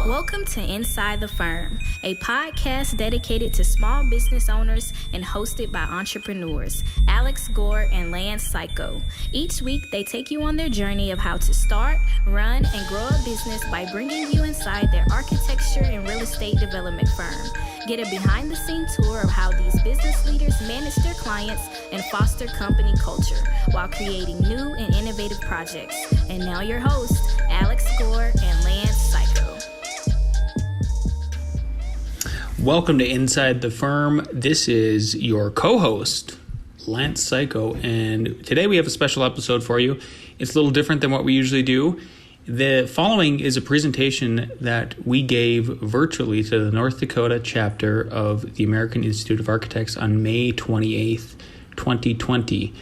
Welcome to Inside the Firm, a podcast dedicated to small business owners and hosted by entrepreneurs, Alex Gore and Lance Cayko. Each week, they take you on their journey of how to start, run, and grow a business by bringing you inside their architecture and real estate development firm. Get a behind-the-scenes tour of how these business leaders manage their clients and foster company culture while creating new and innovative projects. And now your hosts, Alex Gore and Lance Cayko. Welcome to Inside the Firm. This is your co-host, Lance Cayko, and today we have a special episode for you. It's a little different than what we usually do. The following is a presentation that we gave virtually to the North Dakota Chapter of the American Institute of Architects on May 28th, 2020.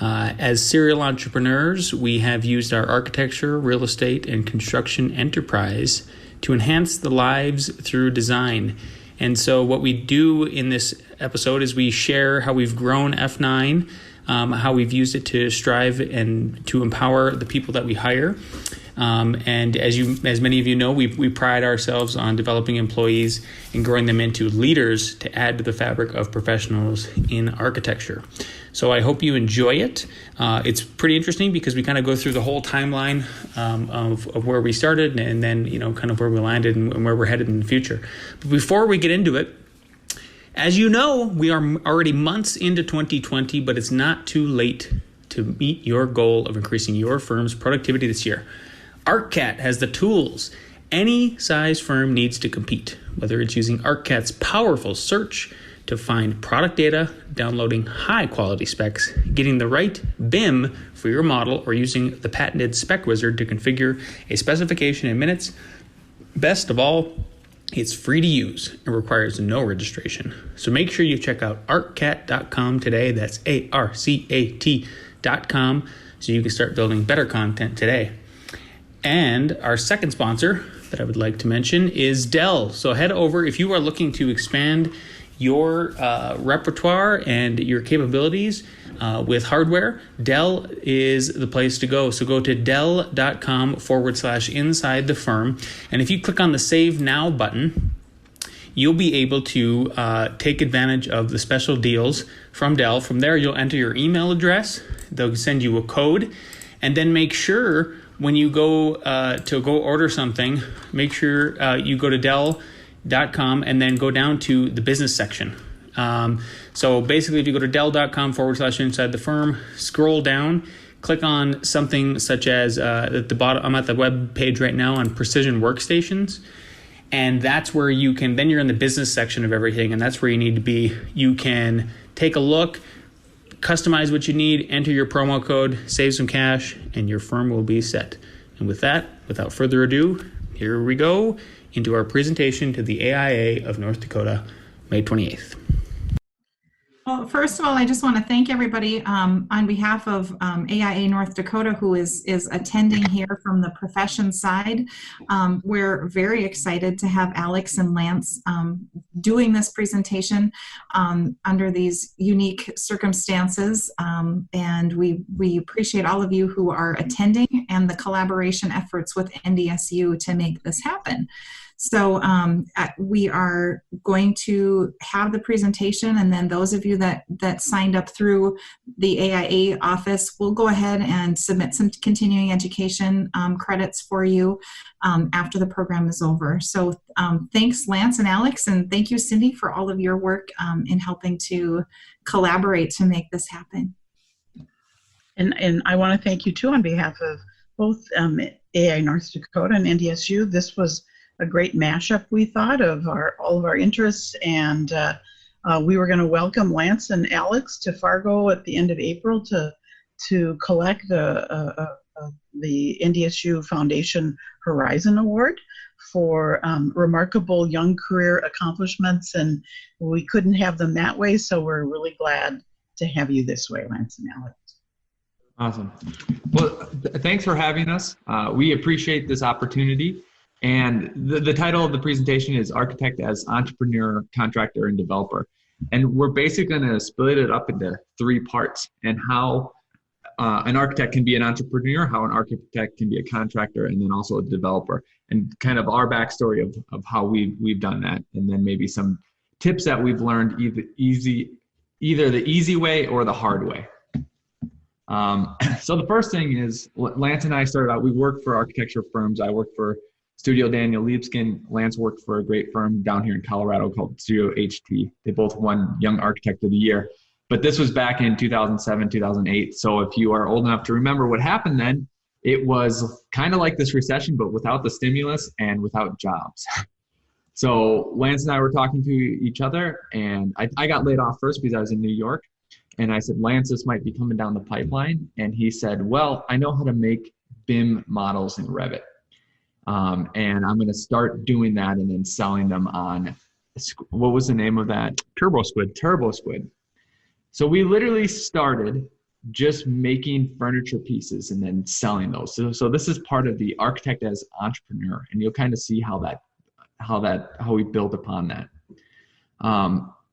As serial entrepreneurs, we have used our architecture, real estate, and construction enterprise to enhance the lives through design. And so what we do in this episode is we share how we've grown F9, how we've used it to strive and to empower the people that we hire. And as many of you know, we pride ourselves on developing employees and growing them into leaders to add to the fabric of professionals in architecture. So I hope you enjoy it. It's pretty interesting because we kind of go through the whole timeline of where we started and then, kind of where we landed and where we're headed in the future. But before we get into it, as you know, we are already months into 2020, but it's not too late to meet your goal of increasing your firm's productivity this year. ArcCat has the tools any size firm needs to compete, whether it's using ArcCat's powerful search to find product data, downloading high-quality specs, getting the right BIM for your model, or using the patented Spec Wizard to configure a specification in minutes. Best of all, it's free to use and requires no registration. So make sure you check out arccat.com today. That's ARCAT.com, so you can start building better content today. And our second sponsor that I would like to mention is Dell. So head over if you are looking to expand your repertoire and your capabilities with hardware. Dell is the place to go. So go to dell.com/inside the firm. And if you click on the Save Now button, you'll be able to take advantage of the special deals from Dell. From there, you'll enter your email address. They'll send you a code. And then make sure when you go to go order something, make sure you go to Dell.com and then go down to the business section. So basically, if you go to Dell.com/inside the firm, scroll down, click on something such as at the bottom. I'm at the web page right now on precision workstations. And that's where you can, then you're in the business section of everything, and that's where you need to be. You can take a look, customize what you need, enter your promo code, save some cash, and your firm will be set. And with that, without further ado, here we go into our presentation to the AIA of North Dakota, May 28th. Well, first of all, I just want to thank everybody on behalf of AIA North Dakota who is attending here from the profession side. We're very excited to have Alex and Lance doing this presentation under these unique circumstances. And we appreciate all of you who are attending and the collaboration efforts with NDSU to make this happen. So we are going to have the presentation, and then those of you that signed up through the AIA office will go ahead and submit some continuing education credits for you after the program is over. So thanks, Lance and Alex, and thank you, Cindy, for all of your work in helping to collaborate to make this happen. And I want to thank you, too, on behalf of both AIA North Dakota and NDSU. This was a great mashup, we thought, of all of our interests, and we were going to welcome Lance and Alex to Fargo at the end of April to collect the NDSU Foundation Horizon Award for remarkable young career accomplishments, and we couldn't have them that way, so we're really glad to have you this way, Lance and Alex. Awesome. Well, thanks for having us. We appreciate this opportunity. And the title of the presentation is Architect as Entrepreneur, Contractor, and Developer. And we're basically going to split it up into three parts and how an architect can be an entrepreneur, how an architect can be a contractor, and then also a developer, and kind of our backstory of how we've done that, and then maybe some tips that we've learned either the easy way or the hard way. So the first thing is, Lance and I started out, we worked for architecture firms. I worked for Studio Daniel Liebskin. Lance worked for a great firm down here in Colorado called Studio HT. They both won Young Architect of the Year. But this was back in 2007, 2008. So if you are old enough to remember what happened then, it was kind of like this recession, but without the stimulus and without jobs. So Lance and I were talking to each other, and I got laid off first because I was in New York. And I said, Lance, this might be coming down the pipeline. And he said, well, I know how to make BIM models in Revit. And I'm going to start doing that and then selling them on, what was the name of that? TurboSquid. So we literally started just making furniture pieces and then selling those. So this is part of the Architect as Entrepreneur, and you'll kind of see how we built upon that.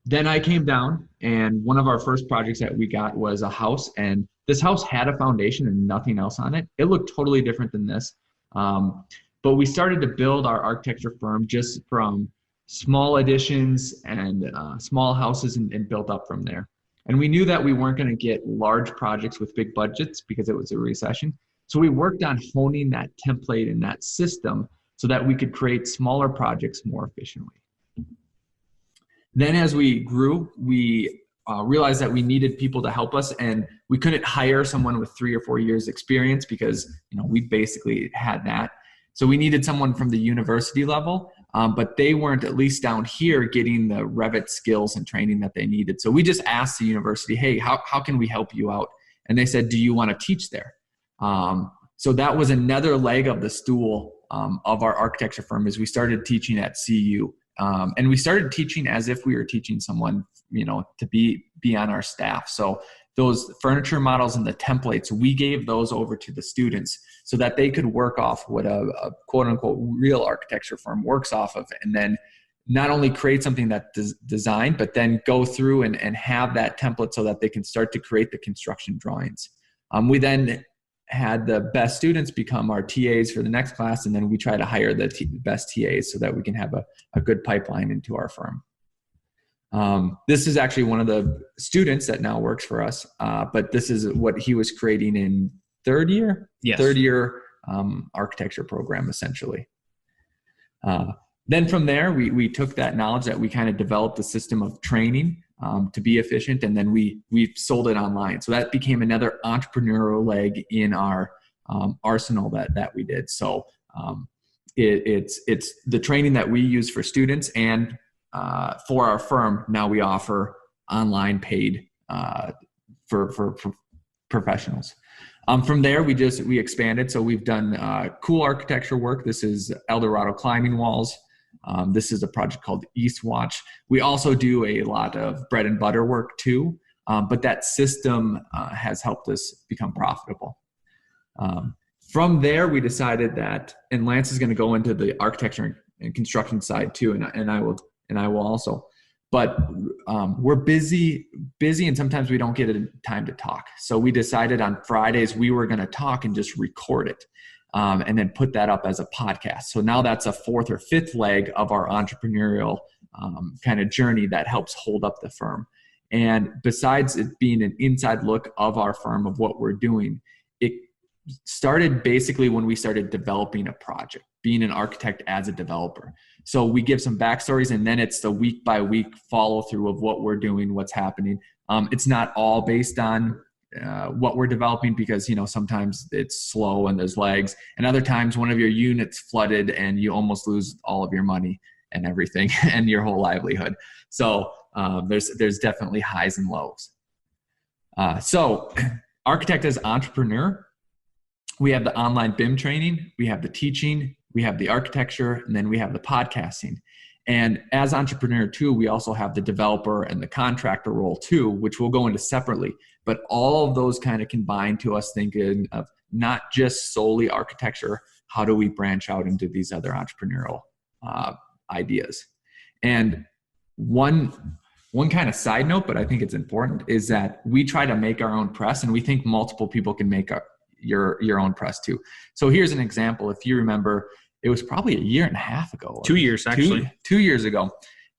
Then I came down, and one of our first projects that we got was a house, and this house had a foundation and nothing else on it. It looked totally different than this. But we started to build our architecture firm just from small additions and small houses and built up from there. And we knew that we weren't going to get large projects with big budgets because it was a recession. So we worked on honing that template and that system so that we could create smaller projects more efficiently. Then as we grew, we realized that we needed people to help us, and we couldn't hire someone with 3 or 4 years experience because we basically had that. So we needed someone from the university level, but they weren't, at least down here, getting the Revit skills and training that they needed. So we just asked the university, hey, how can we help you out? And they said, do you want to teach there? So that was another leg of the stool of our architecture firm, is we started teaching at CU. And we started teaching as if we were teaching someone, to be on our staff. So those furniture models and the templates, we gave those over to the students so that they could work off what a quote unquote real architecture firm works off of, and then not only create something that's designed, but then go through and have that template so that they can start to create the construction drawings. We then had the best students become our TAs for the next class, and then we try to hire the best TAs so that we can have a good pipeline into our firm. This is actually one of the students that now works for us, but this is what he was creating in third year architecture program, essentially. Then from there, we took that knowledge that we kind of developed a system of training to be efficient, and then we sold it online. So that became another entrepreneurial leg in our arsenal that we did. So it's the training that we use for students, and for our firm, now we offer online paid for professionals. From there, we expanded. So we've done cool architecture work. This is Eldorado climbing walls. This is a project called Eastwatch. We also do a lot of bread and butter work too, but that system has helped us become profitable. From there, we decided that, and Lance is going to go into the architecture and construction side too, and I will also. But we're busy, and sometimes we don't get time to talk. So we decided on Fridays we were going to talk and just record it. And then put that up as a podcast. So now that's a 4th or 5th leg of our entrepreneurial kind of journey that helps hold up the firm. And besides it being an inside look of our firm, of what we're doing, it started basically when we started developing a project, being an architect as a developer. So we give some backstories, and then it's the week by week follow through of what we're doing, what's happening. It's not all based on what we're developing, because sometimes it's slow and there's lags, and other times one of your units flooded and you almost lose all of your money and everything and your whole livelihood. So there's definitely highs and lows. So Architect as Entrepreneur, we have the online BIM training, we have the teaching, we have the architecture, and then we have the podcasting. And as Entrepreneur too, we also have the developer and the contractor role too, which we'll go into separately. But all of those kind of combine to us thinking of not just solely architecture, how do we branch out into these other entrepreneurial ideas? And one One kind of side note, but I think it's important, is that we try to make our own press, and we think multiple people can make your own press too. So here's an example. If you remember, it was probably a year and a half ago. 2 years, actually. 2 years ago,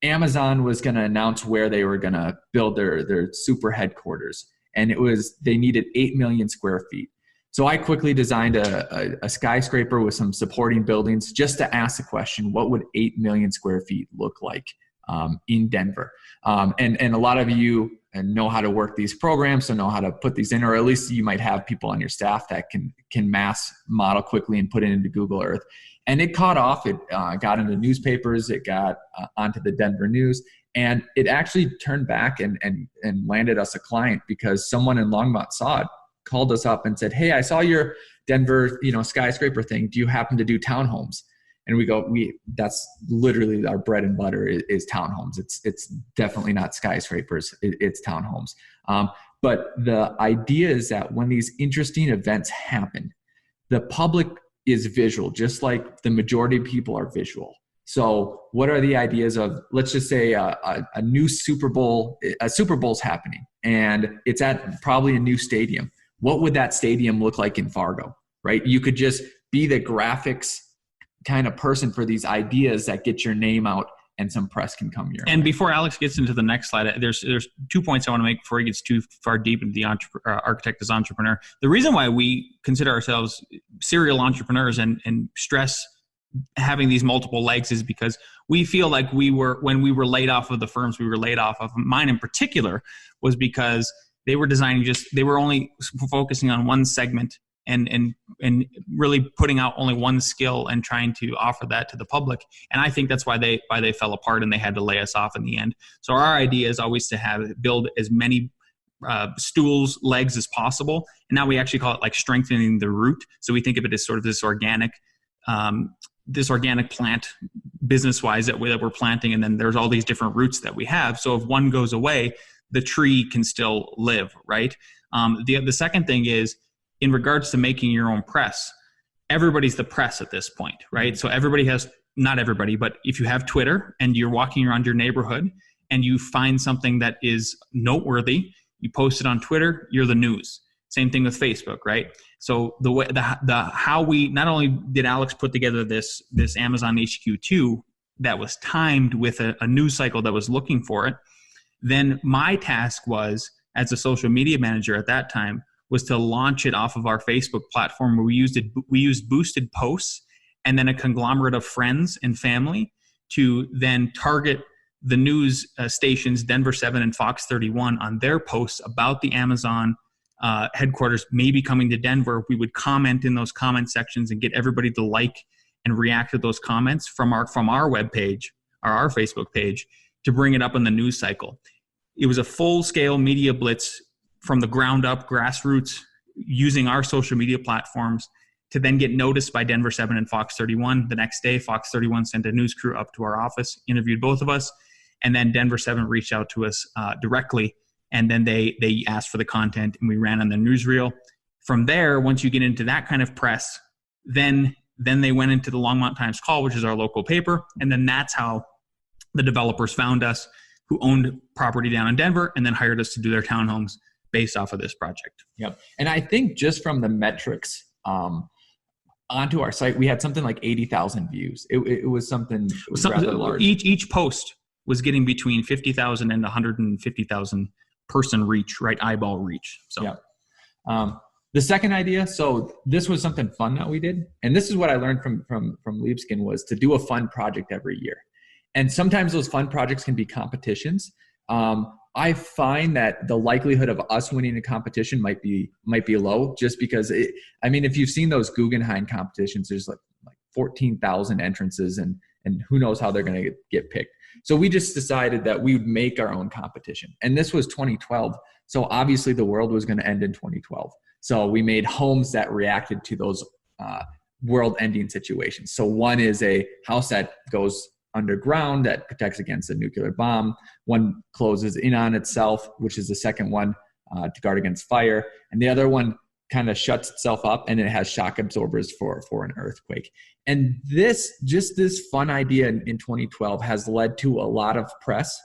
Amazon was going to announce where they were going to build their super headquarters. And they needed 8 million square feet. So I quickly designed a skyscraper with some supporting buildings just to ask the question, what would 8 million square feet look like in Denver? And a lot of you know how to work these programs, so know how to put these in, or at least you might have people on your staff that can mass model quickly and put it into Google Earth. And it caught off. It got into newspapers. It got onto the Denver News. And it actually turned back and landed us a client because someone in Longmont saw it, called us up and said, hey, I saw your Denver, skyscraper thing. Do you happen to do townhomes? And we go, that's literally our bread and butter is townhomes. It's definitely not skyscrapers. It's townhomes. But the idea is that when these interesting events happen, the public is visual, just like the majority of people are visual. So what are the ideas of, let's just say a new Super Bowl, a Super Bowl's happening and it's at probably a new stadium. What would that stadium look like in Fargo, right? You could just be the graphics kind of person for these ideas that get your name out and some press can come your way. And before Alex gets into the next slide, there's 2 points I want to make before he gets too far deep into the architect as entrepreneur. The reason why we consider ourselves serial entrepreneurs and stress having these multiple legs is because we feel like when we were laid off of the firms we were laid off of, mine in particular, was because they were they were only focusing on one segment and really putting out only one skill and trying to offer that to the public. And I think that's why they fell apart and they had to lay us off in the end. So our idea is always to build as many legs as possible. And now we actually call it like strengthening the root. So we think of it as sort of this organic plant business-wise that we're planting, and then there's all these different roots that we have. So if one goes away, the tree can still live, right? The second thing is, in regards to making your own press, everybody's the press at this point, right? So everybody has, not everybody, but if you have Twitter and you're walking around your neighborhood and you find something that is noteworthy, you post it on Twitter, you're the news. Same thing with Facebook, right? So how we, not only did Alex put together this Amazon HQ2 that was timed with a news cycle that was looking for it, then my task was, as a social media manager at that time, was to launch it off of our Facebook platform, where we used boosted posts and then a conglomerate of friends and family to then target the news stations, Denver 7 and Fox 31, on their posts about the Amazon headquarters maybe coming to Denver. We would comment in those comment sections and get everybody to like and react to those comments from our webpage or our Facebook page to bring it up in the news cycle. It was a full-scale media blitz from the ground up, grassroots, using our social media platforms to then get noticed by Denver 7 and Fox 31. The next day, Fox 31 sent a news crew up to our office, interviewed both of us, and then Denver 7 reached out to us directly, and then they asked for the content, and we ran on the newsreel. From there, once you get into that kind of press, then they went into the Longmont Times Call, which is our local paper, and then that's how the developers found us, who owned property down in Denver, and then hired us to do their townhomes based off of this project. Yep. And I think just from the metrics onto our site, we had something like 80,000 views. It was something rather large. Each post was getting between 50,000 and 150,000 person reach, right? Eyeball reach. So, yeah. The second idea, so this was something fun that we did. And this is what I learned from Liebskin, was to do a fun project every year. And sometimes those fun projects can be competitions. I find that the likelihood of us winning a competition might be low, just because if you've seen those Guggenheim competitions, there's like 14,000 entrances and who knows how they're going to get picked. So we just decided that we would make our own competition. And this was 2012. So obviously the world was going to end in 2012. So we made homes that reacted to those world-ending situations. So one is a house that goes underground that protects against a nuclear bomb. One closes in on itself, which is the second one, to guard against fire. And the other one kind of shuts itself up, and it has shock absorbers for an earthquake. And this fun idea in 2012 has led to a lot of press.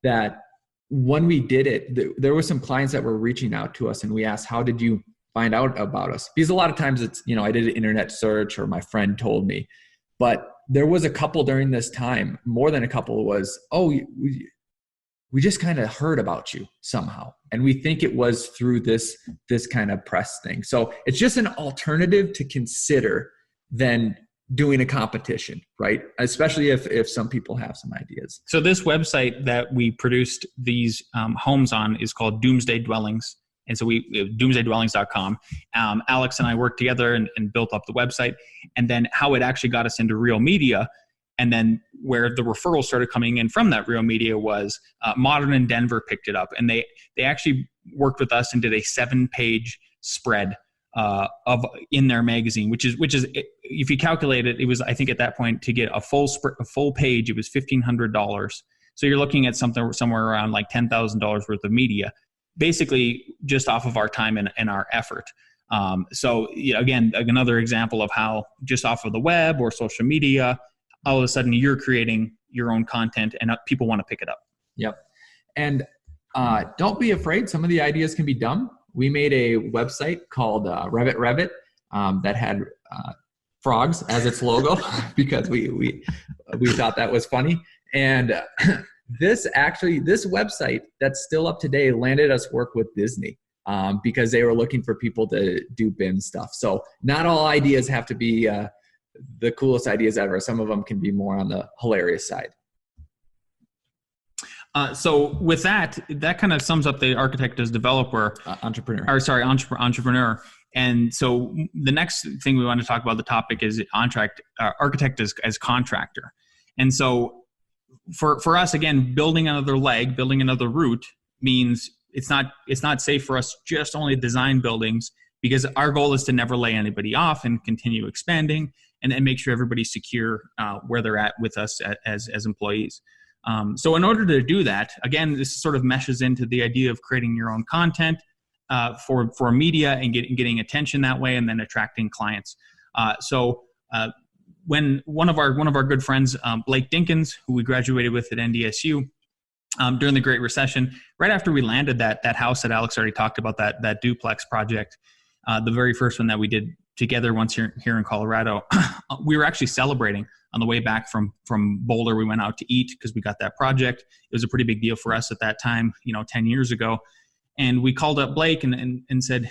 that when we did it, there were some clients that were reaching out to us, and we asked, how did you find out about us? Because a lot of times it's, I did an internet search or my friend told me. But there was a couple during this time, more than a couple, was, we just kind of heard about you somehow. And we think it was through this kind of press thing. So it's just an alternative to consider than doing a competition, right? Especially if some people have some ideas. So this website that we produced these homes on is called Doomsday Dwellings. And so doomsdaydwellings.com. Alex and I worked together and built up the website. And then how it actually got us into real media, and then where the referrals started coming in from that real media was Modern in Denver picked it up. And they actually worked with us and did a 7-page spread in their magazine, which is if you calculate it, it was, I think at that point, to get a full page, it was $1,500. So you're looking at somewhere around like $10,000 worth of media, basically just off of our time and our effort. So again, another example of how just off of the web or social media, all of a sudden you're creating your own content and people want to pick it up. Yep. And don't be afraid. Some of the ideas can be done. We made a website called Revit that had frogs as its logo because we thought that was funny. And this website that's still up today landed us work with Disney because they were looking for people to do BIM stuff. So not all ideas have to be the coolest ideas ever. Some of them can be more on the hilarious side. So with that kind of sums up the architect as developer. Entrepreneur. And so the next thing we want to talk about, the topic is architect as contractor. And so for us, again, building another leg, building another route means it's not safe for us just only design buildings, because our goal is to never lay anybody off and continue expanding and make sure everybody's secure where they're at with us as employees. So in order to do that, again, this sort of meshes into the idea of creating your own content for media and getting attention that way, and then attracting clients. When one of our good friends, Blake Dinkins, who we graduated with at NDSU during the Great Recession, right after we landed that house that Alex already talked about, that duplex project, the very first one that we did together once here in Colorado, we were actually celebrating on the way back from Boulder. We went out to eat because we got that project. It was a pretty big deal for us at that time, 10 years ago. And we called up Blake and said,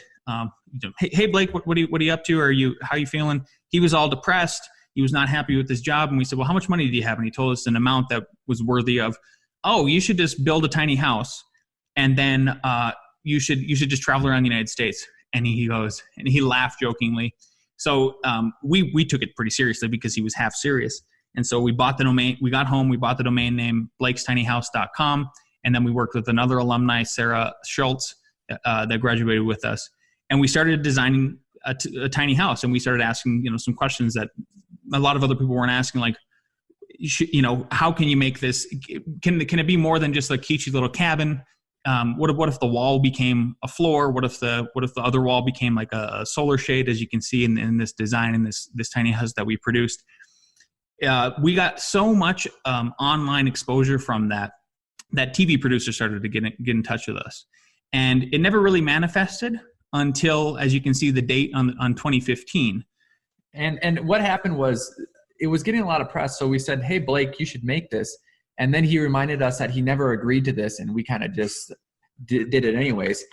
hey Blake, what are you up to? How are you feeling? He was all depressed. He was not happy with his job. And we said, well, how much money do you have? And he told us an amount that was worthy of, you should just build a tiny house. And then you should just travel around the United States. And he goes, and he laughed jokingly. So we took it pretty seriously because he was half serious. And so we bought the domain. We got home. We bought the domain name blakestinyhouse.com. And then we worked with another alumni, Sarah Schultz, that graduated with us. And we started designing a tiny house. And we started asking, some questions that a lot of other people weren't asking, like, how can you make this? Can it be more than just a kitschy little cabin? What if the wall became a floor? What if the other wall became like a solar shade, as you can see in this design, in this tiny house that we produced? We got so much online exposure from that TV producers started to get in touch with us. And it never really manifested until, as you can see, the date on 2015. And what happened was, it was getting a lot of press. So we said, hey, Blake, you should make this. And then he reminded us that he never agreed to this, and we kind of just did it anyways.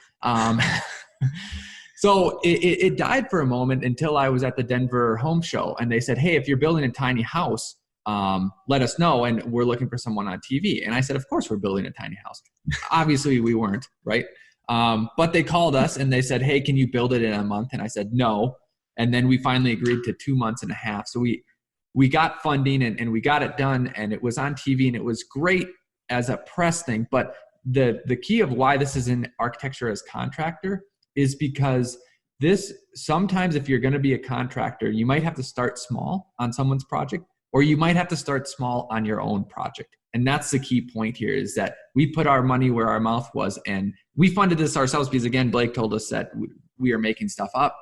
So it died for a moment until I was at the Denver home show, and they said, hey, if you're building a tiny house, let us know, and we're looking for someone on TV. And I said, of course we're building a tiny house. Obviously we weren't, right? But they called us and they said, hey, can you build it in a month? And I said, no. And then we finally agreed to 2 months and a half. So we got funding and we got it done, and it was on TV, and it was great as a press thing. But the key of why this is in architecture as contractor is because sometimes if you're going to be a contractor, you might have to start small on someone's project, or you might have to start small on your own project. And that's the key point here, is that we put our money where our mouth was, and we funded this ourselves because, again, Blake told us that we are making stuff up,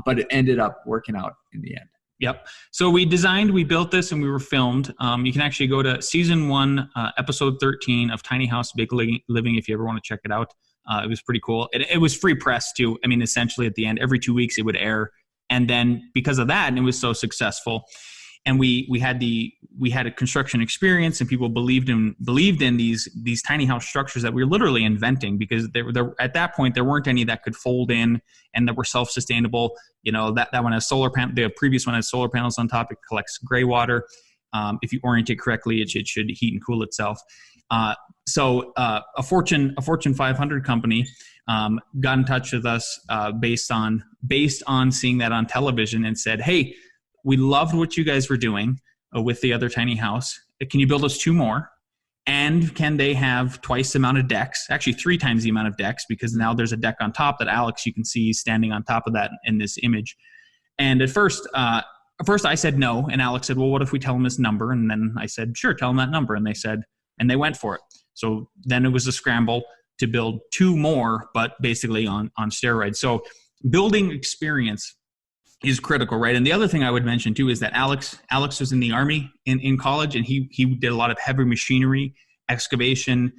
but it ended up working out in the end. Yep. So we built this, and we were filmed. You can actually go to season 1, episode 13 of Tiny House Big Living if you ever want to check it out. It was pretty cool. It was free press too. I mean, essentially at the end, every 2 weeks it would air. And then because of that, and it was so successful, and we had a construction experience, and people believed in these tiny house structures that we were literally inventing, because there at that point there weren't any that could fold in and that were self-sustainable. You know, that one has solar panel. The previous one has solar panels on top. It collects gray water. If you orient it correctly, it should heat and cool itself. So a Fortune 500 company got in touch with us based on seeing that on television, and said, "Hey, we loved what you guys were doing with the other tiny house. Can you build us 2 more? And can they have twice the amount of decks? Actually, 3 times the amount of decks, because now there's a deck on top that Alex, you can see standing on top of that in this image." And at first I said no, and Alex said, "Well, what if we tell them this number?" And then I said, "Sure, tell them that number." And they went for it. So then it was a scramble to build 2 more, but basically on steroids. So building experience is critical, right? And the other thing I would mention too is that Alex was in the Army in college, and he did a lot of heavy machinery, excavation,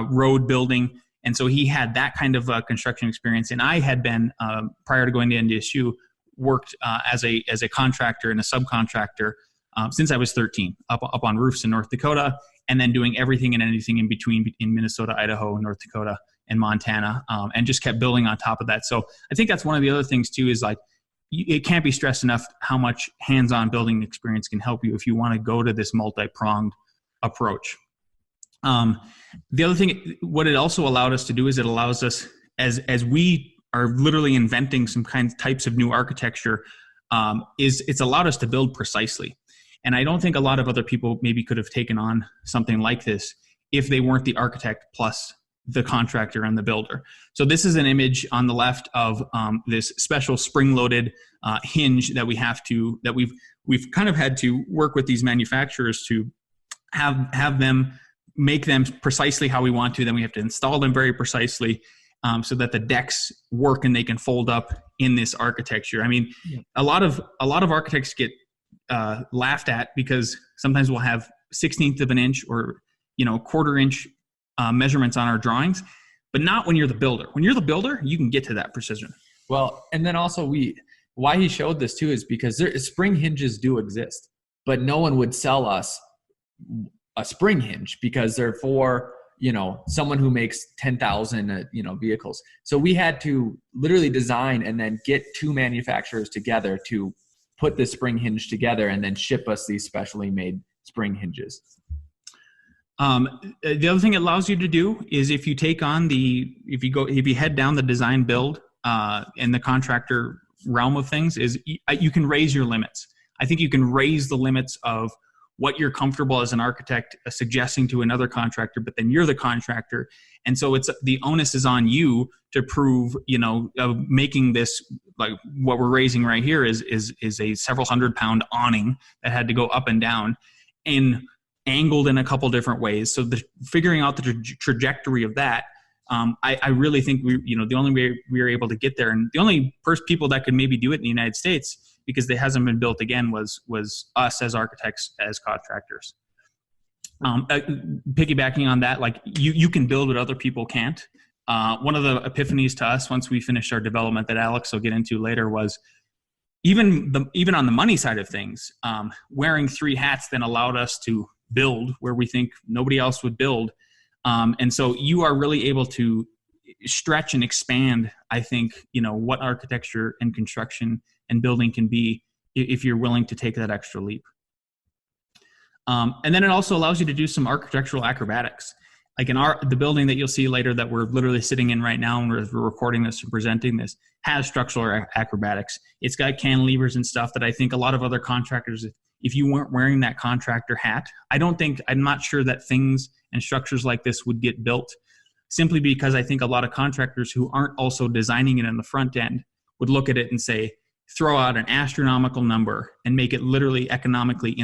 road building. And so he had that kind of construction experience. And I had been, prior to going to NDSU, worked as a contractor and a subcontractor since I was 13, up on roofs in North Dakota, and then doing everything and anything in between in Minnesota, Idaho, North Dakota, and Montana, and just kept building on top of that. So I think that's one of the other things too, is like, it can't be stressed enough how much hands-on building experience can help you if you want to go to this multi-pronged approach. The other thing, what it also allowed us to do is it allows us, as we are literally inventing some types of new architecture, it's allowed us to build precisely. And I don't think a lot of other people maybe could have taken on something like this if they weren't the architect plus the contractor and the builder. So this is an image on the left of this special spring-loaded hinge that we've kind of had to work with these manufacturers to have them make them precisely how we want to. Then we have to install them very precisely so that the decks work and they can fold up in this architecture. I mean, a lot of architects get laughed at because sometimes we'll have 1/16 of an inch or 1/4 inch measurements on our drawings, but not when you're the builder. When you're the builder, you can get to that precision. Well, and then also why he showed this too is because spring hinges do exist, but no one would sell us a spring hinge because they're for, someone who makes 10,000, vehicles. So we had to literally design and then get 2 manufacturers together to put the spring hinge together and then ship us these specially made spring hinges. The other thing it allows you to do is if you take on if you head down the design build in the contractor realm of things, is you can raise your limits. I think you can raise the limits of what you're comfortable as an architect suggesting to another contractor, but then you're the contractor. And so the onus is on you to prove, making this, like what we're raising right here is a several 100-pound awning that had to go up and down angled in a couple different ways. So figuring out the trajectory of that, I really think the only way we were able to get there, and the only first people that could maybe do it in the United States, because they hasn't been built again, was us as architects, as contractors. Piggybacking on that, like you can build what other people can't. One of the epiphanies to us once we finished our development that Alex will get into later was even on the money side of things, wearing 3 hats then allowed us to build where we think nobody else would build. And so you are really able to stretch and expand, I think, what architecture and construction and building can be if you're willing to take that extra leap. And then it also allows you to do some architectural acrobatics. Like the building that you'll see later that we're literally sitting in right now and we're recording this and presenting this has structural acrobatics. It's got cantilevers and stuff that I think a lot of other contractors, if you weren't wearing that contractor hat, I'm not sure that things and structures like this would get built, simply because I think a lot of contractors who aren't also designing it in the front end would look at it and say, throw out an astronomical number and make it literally economically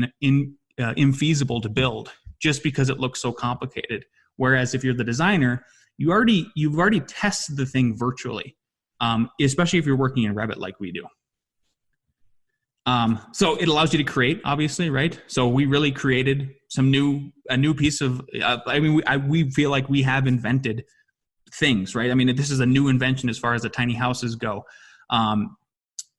infeasible to build just because it looks so complicated. Whereas if you're the designer, you've already tested the thing virtually, especially if you're working in Revit like we do. So it allows you to create, obviously, right? So we really created a new piece of, we feel like we have invented things, right? I mean, this is a new invention as far as the tiny houses go.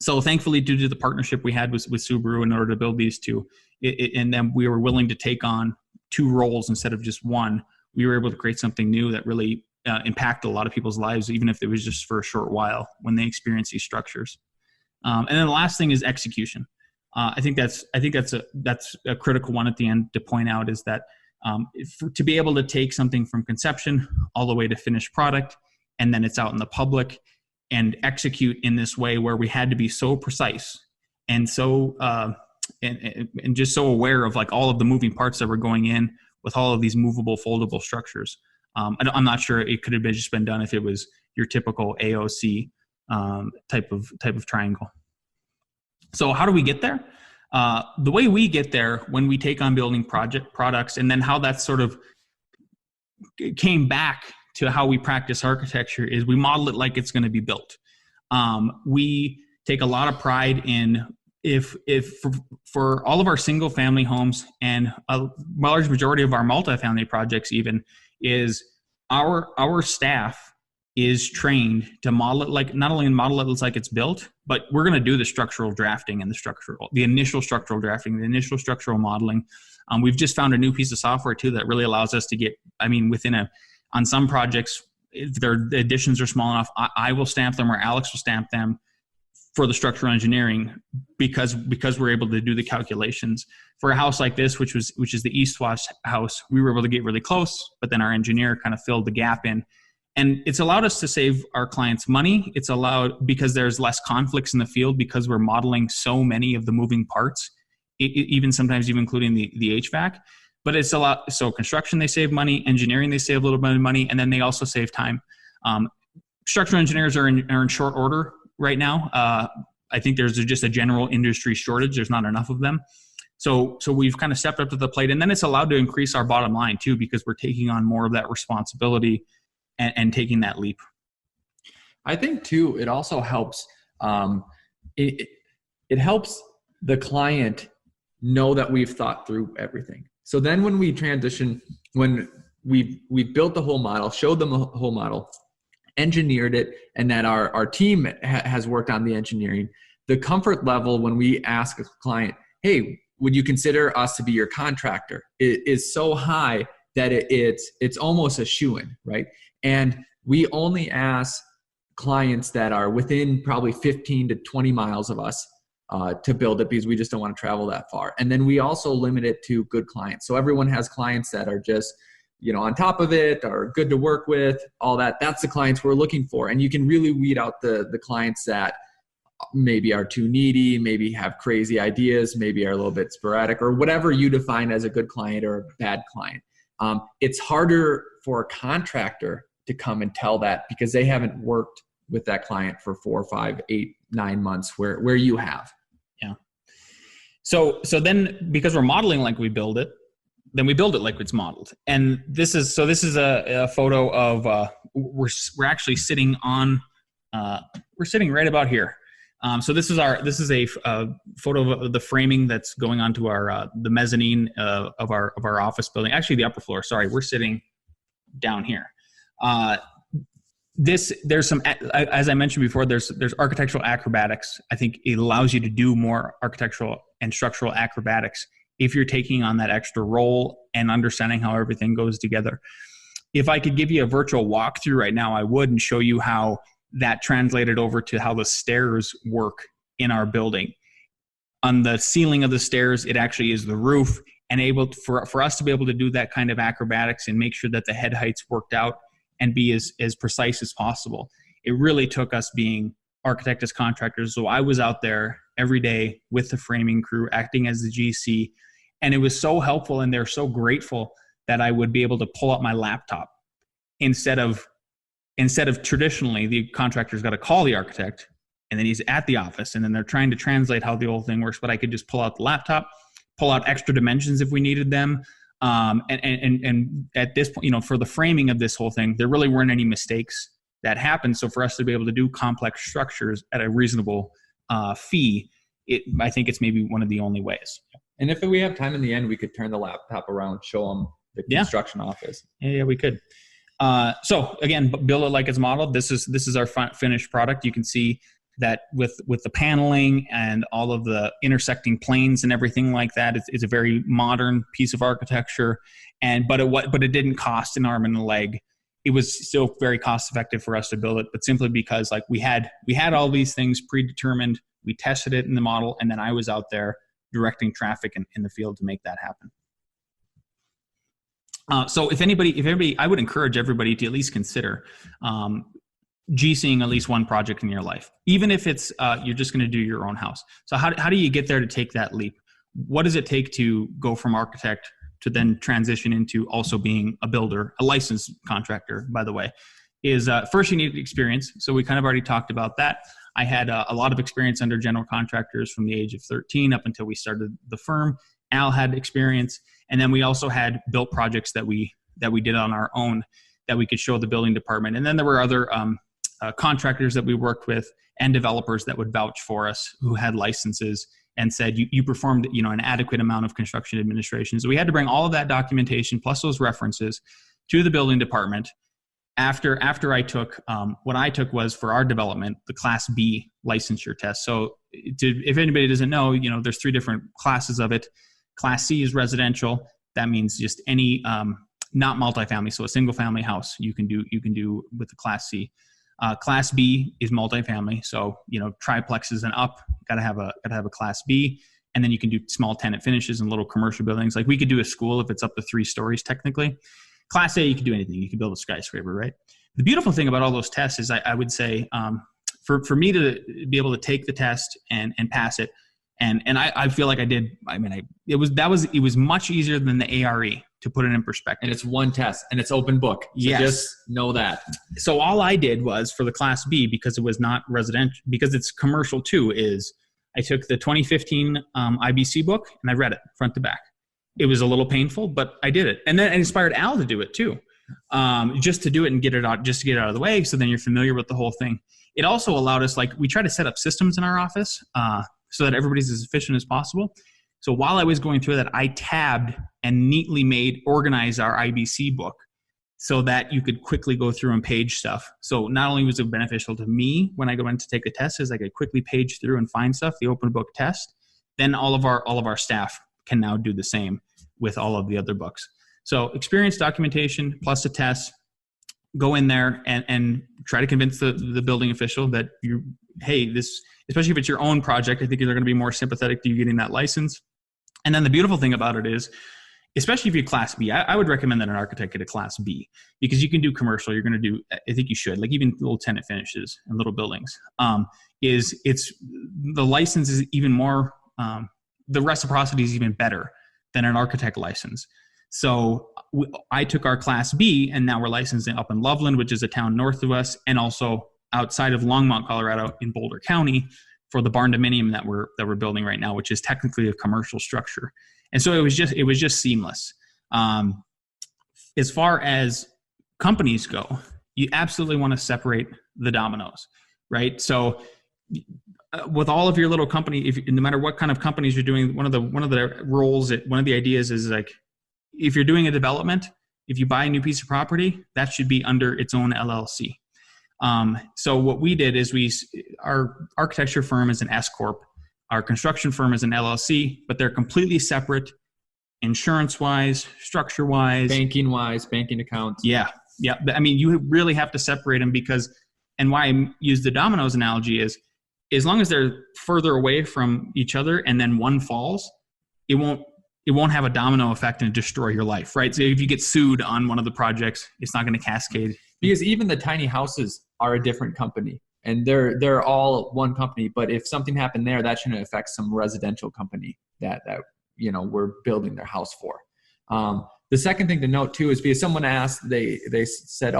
So thankfully, due to the partnership we had with Subaru in order to build these two, and then we were willing to take on 2 roles instead of just one, we were able to create something new that really impacted a lot of people's lives, even if it was just for a short while when they experience these structures. And then the last thing is execution. I think that's a critical one at the end to point out, is that to be able to take something from conception all the way to finished product, and then it's out in the public, and execute in this way where we had to be so precise and so and just so aware of like all of the moving parts that were going in with all of these movable, foldable structures. I'm not sure it could have just been done if it was your typical AOC type of triangle. So how do we get there? The way we get there when we take on building products, and then how that sort of came back to how we practice architecture, is we model it like it's going to be built. We take a lot of pride in for all of our single family homes, and a large majority of our multifamily projects even, is our staff is trained to model it like, not only model it like it's built, but we're going to do the structural drafting and the initial structural drafting, the initial structural modeling. We've just found a new piece of software too that really allows us to get, on some projects, if the additions are small enough, I will stamp them, or Alex will stamp them for the structural engineering, because we're able to do the calculations. For a house like this, which is the East Wash house, we were able to get really close, but then our engineer kind of filled the gap in. And it's allowed us to save our clients money. It's allowed, because there's less conflicts in the field, because we're modeling so many of the moving parts, sometimes including the HVAC. But it's a lot. So construction, they save money. Engineering, they save a little bit of money, and then they also save time. Structural engineers are in short order right now. I think there's just a general industry shortage. There's not enough of them. So we've kind of stepped up to the plate, and then it's allowed to increase our bottom line too, because we're taking on more of that responsibility and taking that leap. I think too, it also helps. It helps the client know that we've thought through everything. So then when we transition, when we've built the whole model, showed them the whole model, engineered it, and that our team has worked on the engineering, the comfort level when we ask a client, hey, would you consider us to be your contractor, is so high that it's almost a shoo-in, right? And we only ask clients that are within probably 15 to 20 miles of us to build it, because we just don't want to travel that far. And then we also limit it to good clients. So everyone has clients that are just, on top of it, are good to work with, all that. That's the clients we're looking for. And you can really weed out the clients that maybe are too needy, maybe have crazy ideas, maybe are a little bit sporadic, or whatever you define as a good client or a bad client. It's harder for a contractor to come and tell that, because they haven't worked with that client for 4, 5, 8, 9 months where you have. Yeah. So then, because we're modeling like we build it, then we build it like it's modeled. And this is a photo of we're actually sitting on we're sitting right about here. So this is a photo of the framing that's going onto our the mezzanine of our office building. Actually, the upper floor. Sorry, we're sitting down here. There's some, as I mentioned before, there's architectural acrobatics. I think it allows you to do more architectural and structural acrobatics if you're taking on that extra role and understanding how everything goes together. If I could give you a virtual walkthrough right now, I would, and show you how that translated over to how the stairs work in our building. On the ceiling of the stairs, it actually is the roof, and for us to be able to do that kind of acrobatics and make sure that the head heights worked out and be as precise as possible. It really took us being architect as contractors. So I was out there every day with the framing crew, acting as the GC, and it was so helpful, and they're so grateful that I would be able to pull up my laptop instead of traditionally the contractor's got to call the architect, and then he's at the office, and then they're trying to translate how the whole thing works. But I could just pull out the laptop, pull out extra dimensions if we needed them. And at this point, for the framing of this whole thing, there really weren't any mistakes that happened. So for us to be able to do complex structures at a reasonable fee, I think it's maybe one of the only ways. And if we have time in the end, we could turn the laptop around, show them the construction office. Yeah, we could. So again, build it like it's modeled. This is our finished product. You can see that with the paneling and all of the intersecting planes and everything like that, it's a very modern piece of architecture. But it didn't cost an arm and a leg. It was still very cost effective for us to build it, but simply because like we had all these things predetermined. We tested it in the model, and then I was out there directing traffic in the field to make that happen. So if anybody, I would encourage everybody to at least consider GCing at least one project in your life, even if it's you're just going to do your own house. So how do you get there to take that leap? What does it take to go from architect to then transition into also being a builder, a licensed contractor, by the way? Is first you need experience. So we kind of already talked about that. I had a lot of experience under general contractors from the age of 13 up until we started the firm. Al had experience. And then we also had built projects that we did on our own that we could show the building department. And then there were other contractors that we worked with and developers that would vouch for us who had licenses and said, you performed an adequate amount of construction administration. So we had to bring all of that documentation plus those references to the building department. After I took, what I took was for our development, the Class B licensure test. So if anybody doesn't know, there's 3 different classes of it. Class C is residential. That means just any, not multifamily. So a single family house you can do with the Class C. Class B is multifamily. So, triplexes and up, gotta have a Class B. And then you can do small tenant finishes and little commercial buildings. Like we could do a school if it's up to 3 stories technically. Class A, you can do anything. You can build a skyscraper, right? The beautiful thing about all those tests is I would say, for me to be able to take the test and pass it, and I feel like I did. I mean, it was much easier than the ARE, to put it in perspective. And it's one test, and it's open book. So yes. Just know that. So all I did was for the Class B, because it was not residential, because it's commercial too, is I took the 2015 IBC book and I read it front to back. It was a little painful, but I did it. And then it inspired Al to do it too, just to do it and get it out of the way. So then you're familiar with the whole thing. It also allowed us, we try to set up systems in our office so that everybody's as efficient as possible. So while I was going through that, I tabbed and neatly organized our IBC book so that you could quickly go through and page stuff. So not only was it beneficial to me when I go in to take the test, is I could quickly page through and find stuff, the open book test. Then all of our staff can now do the same with all of the other books. So experience documentation plus a test, go in there and try to convince the building official that this, especially if it's your own project, I think they're going to be more sympathetic to you getting that license. And then the beautiful thing about it is, especially if you're Class B, I would recommend that an architect get a Class B, because you can do commercial. You're going to do, I think you should, even little tenant finishes and little buildings. It's the license is even more, the reciprocity is even better than an architect license. So I took our Class B, and now we're licensing up in Loveland, which is a town north of us, and also outside of Longmont, Colorado, in Boulder County, for the barn dominium that we're building right now, which is technically a commercial structure. And so it was just seamless. As far as companies go, you absolutely want to separate the dominoes, right? So with all of your little company, no matter what kind of companies you're doing, one of the roles, one of the ideas is if you're doing a development, if you buy a new piece of property, that should be under its own LLC. So what we did is our architecture firm is an S Corp, our construction firm is an LLC, but they're completely separate, insurance-wise, structure-wise, banking-wise, banking accounts. Yeah. I mean, you really have to separate them and why I use the dominoes analogy is, as long as they're further away from each other and then one falls, it won't have a domino effect and destroy your life, right? So if you get sued on one of the projects, it's not going to cascade. Because even the tiny houses are a different company, and they're all one company. But if something happened there, that shouldn't affect some residential company that we're building their house for. The second thing to note too is, because someone asked, they said,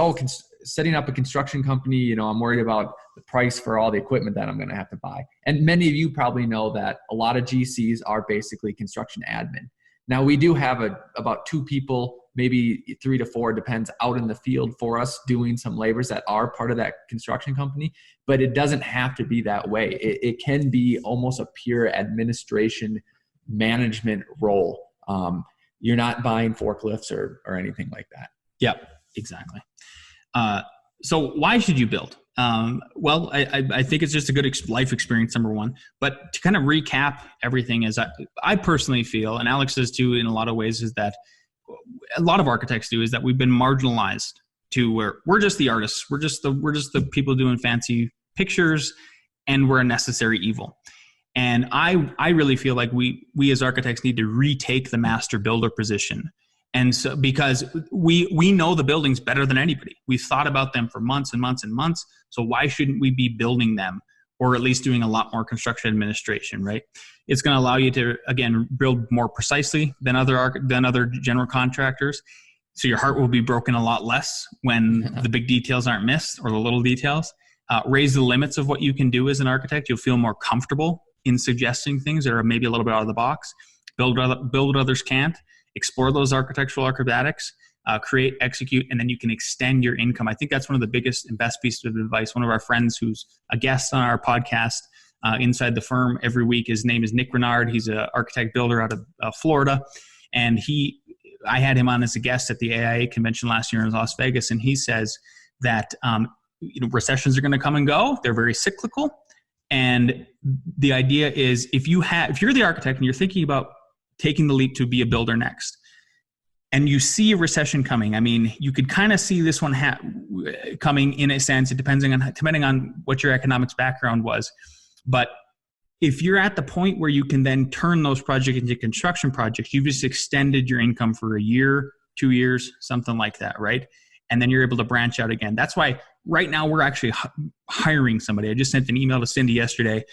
setting up a construction company, I'm worried about the price for all the equipment that I'm going to have to buy. And many of you probably know that a lot of GCs are basically construction admin. Now we do have about 2 people maybe 3 to 4, depends, out in the field for us doing some labors that are part of that construction company. But it doesn't have to be that way. It can be almost a pure administration management role. You're not buying forklifts or anything like that. Yep, exactly. So why should you build? Well, I think it's just a good life experience, number one. But to kind of recap everything, as I personally feel, and Alex does too in a lot of ways, is that a lot of architects do, is that we've been marginalized to where we're just the artists. We're just the people doing fancy pictures, and we're a necessary evil. And I really feel like we as architects need to retake the master builder position. And so, because we know the buildings better than anybody. We've thought about them for months and months and months. So why shouldn't we be building them, or at least doing a lot more construction administration, right? It's going to allow you to, again, build more precisely than other general contractors. So your heart will be broken a lot less when the big details aren't missed, or the little details. Raise the limits of what you can do as an architect. You'll feel more comfortable in suggesting things that are maybe a little bit out of the box. Build what others can't. Explore those architectural acrobatics. Create, execute, and then you can extend your income. I think that's one of the biggest and best pieces of advice. One of our friends who's a guest on our podcast, Inside the Firm, every week, his name is Nick Renard. He's an architect builder out of Florida. And I had him on as a guest at the AIA convention last year in Las Vegas. And he says that recessions are going to come and go. They're very cyclical. And the idea is, if you're the architect and you're thinking about taking the leap to be a builder next, and you see a recession coming, I mean, you could kind of see this one coming in a sense, depending on what your economics background was. But if you're at the point where you can then turn those projects into construction projects, you've just extended your income for a year, 2 years, something like that, right? And then you're able to branch out again. That's why right now we're actually hiring somebody. I just sent an email to Cindy yesterday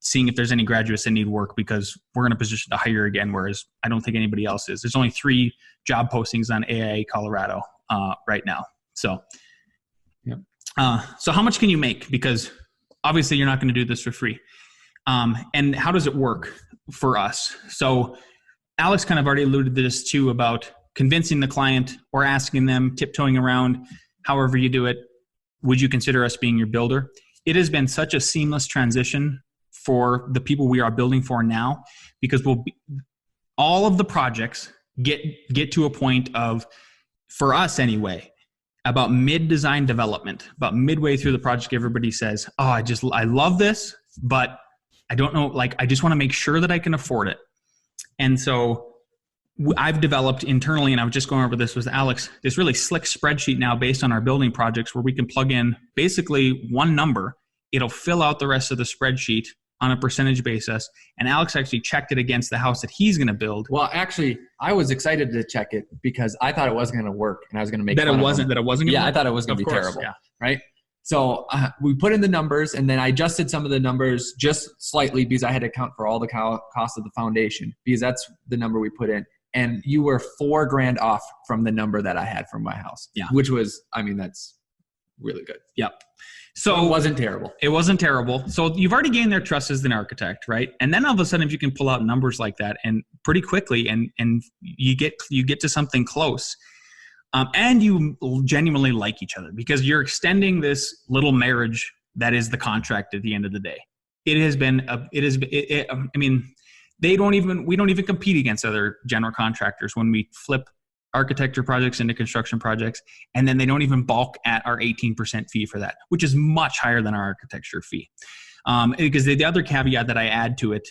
seeing if there's any graduates that need work, because we're in a position to hire again, whereas I don't think anybody else is. There's only 3 job postings on AIA Colorado right now. So, so how much can you make? Because obviously you're not going to do this for free. And how does it work for us? So Alex kind of already alluded to this too, about convincing the client or asking them, tiptoeing around, however you do it, would you consider us being your builder? It has been such a seamless transition for the people we are building for now, because all of the projects get to a point of, for us anyway, about mid-design development, about midway through the project, everybody says, oh, I love this, but I don't know, like, I just want to make sure that I can afford it. And so I've developed internally, and I was just going over this with Alex, this really slick spreadsheet now based on our building projects, where we can plug in basically one number. It'll fill out the rest of the spreadsheet on a percentage basis. And Alex actually checked it against the house that he's going to build. Well, actually, I was excited to check it because I thought it wasn't going to work, and I was going to make that it wasn't going to work. Yeah, I thought it was going to be terrible. Yeah. Right. So we put in the numbers, and then I adjusted some of the numbers just slightly because I had to account for all the cost of the foundation, because that's the number we put in. And you were $4,000 off from the number that I had from my house. Yeah. Which was, I mean, that's really good. Yep. So it wasn't terrible. It wasn't terrible. So you've already gained their trust as an architect, right? And then all of a sudden, if you can pull out numbers like that and pretty quickly, and you get to something close, and you genuinely like each other, because you're extending this little marriage that is the contract at the end of the day. I mean, we don't even compete against other general contractors when we flip architecture projects into construction projects, and then they don't even balk at our 18% fee for that, which is much higher than our architecture fee. Because the other caveat that I add to it